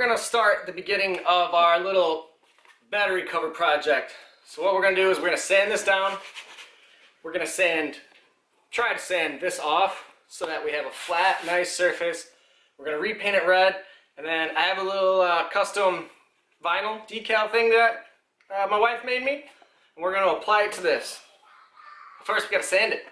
gonna start the beginning of our little battery cover project. So what we're gonna do is we're gonna sand this down. We're gonna try to sand this off so that we have a flat, nice surface. We're gonna repaint it red, and then I have a little custom vinyl decal thing that my wife made me, and we're gonna apply it to this. First, we gotta sand it.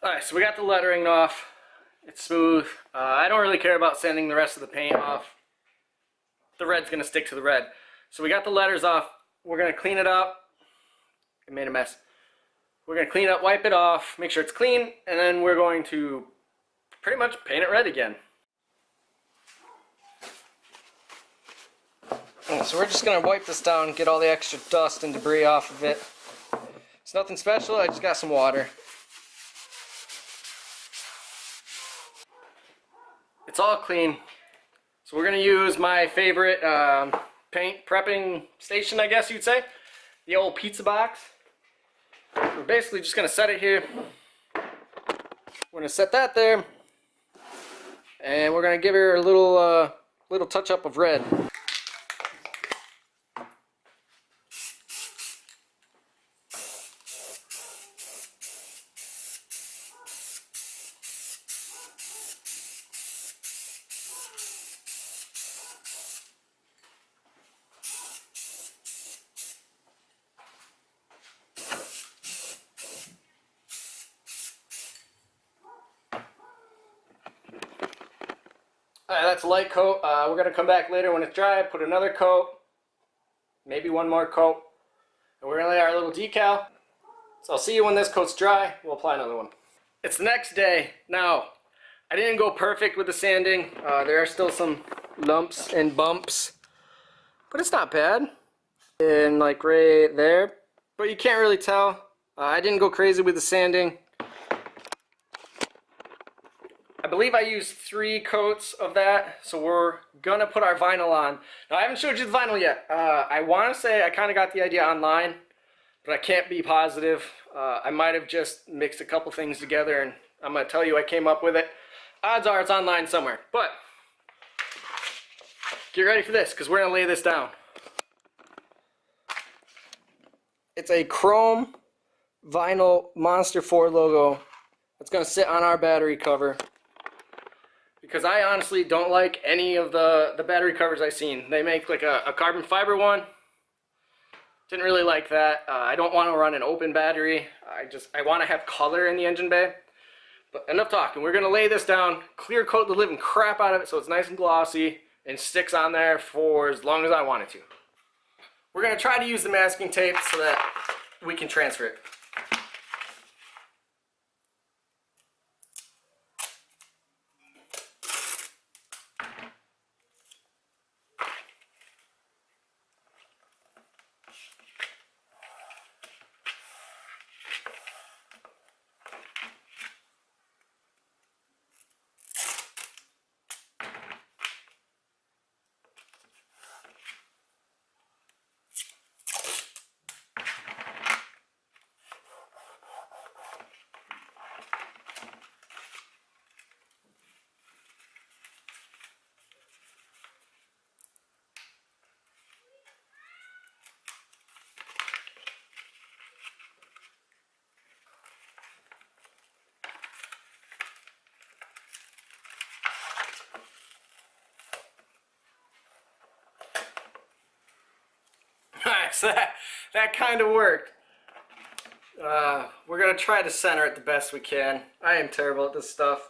Alright, so we got the lettering off. It's smooth. I don't really care about sanding the rest of the paint off. The red's gonna stick to the red. So we got the letters off. We're gonna clean it up. It made a mess. We're gonna clean it up, wipe it off, make sure it's clean, and then we're going to pretty much paint it red again. So we're just gonna wipe this down, get all the extra dust and debris off of it. It's nothing special, I just got some water. It's all clean. So we're gonna use my favorite paint prepping station, I guess you'd say. The old pizza box. We're basically just gonna set it here. We're gonna set that there. And we're gonna give her a little touch up of red. Alright, that's a light coat. We're going to come back later when it's dry, put another coat, maybe one more coat, and we're going to lay our little decal. So I'll see you when this coat's dry. We'll apply another one. It's the next day. Now, I didn't go perfect with the sanding. There are still some lumps and bumps, but it's not bad. And like right there, but you can't really tell. I didn't go crazy with the sanding. I believe I used 3 coats of that, so we're gonna put our vinyl on. Now I haven't showed you the vinyl yet. I want to say I kind of got the idea online, but I can't be positive. I might have just mixed a couple things together, and I'm gonna tell you I came up with it. Odds are it's online somewhere, but get ready for this because we're gonna lay this down. It's a chrome vinyl Monster 4 logo that's gonna sit on our battery cover. Because I honestly don't like any of the battery covers I've seen. They make like a carbon fiber one. Didn't really like that. I don't want to run an open battery. I want to have color in the engine bay. But enough talking. We're going to lay this down, clear coat the living crap out of it so it's nice and glossy and sticks on there for as long as I want it to. We're going to try to use the masking tape so that we can transfer it. Alright, so that kind of worked. We're going to try to center it the best we can. I am terrible at this stuff.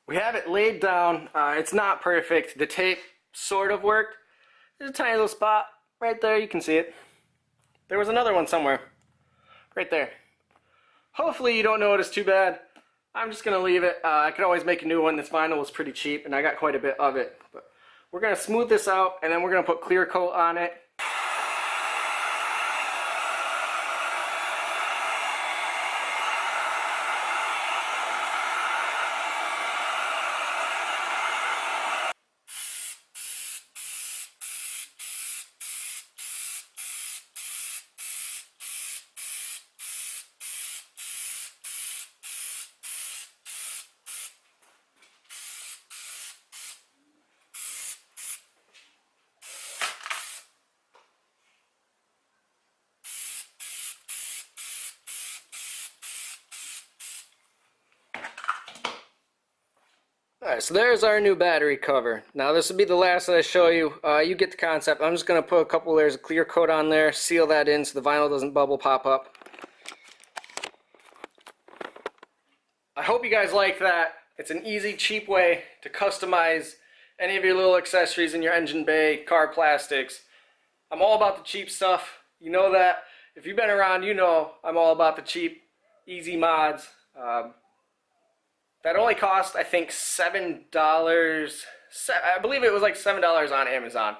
We have it laid down. It's not perfect. The tape sort of worked. There's a tiny little spot right there. You can see it. There was another one somewhere. Right there. Hopefully you don't notice too bad. I'm just going to leave it. I could always make a new one. This vinyl was pretty cheap and I got quite a bit of it. But we're going to smooth this out and then we're going to put clear coat on it. Alright, so there's our new battery cover. Now this will be the last that I show you. You get the concept. I'm just going to put a couple layers of clear coat on there, seal that in so the vinyl doesn't bubble pop up. I hope you guys like that. It's an easy, cheap way to customize any of your little accessories in your engine bay, car plastics. I'm all about the cheap stuff. You know that. If you've been around, you know I'm all about the cheap, easy mods. That only cost, I think, $7. I believe it was like $7 on Amazon.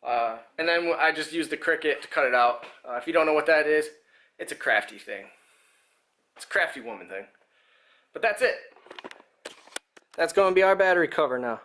And then I just used the Cricut to cut it out. If you don't know what that is, it's a crafty thing. It's a crafty woman thing. But that's it. That's going to be our battery cover now.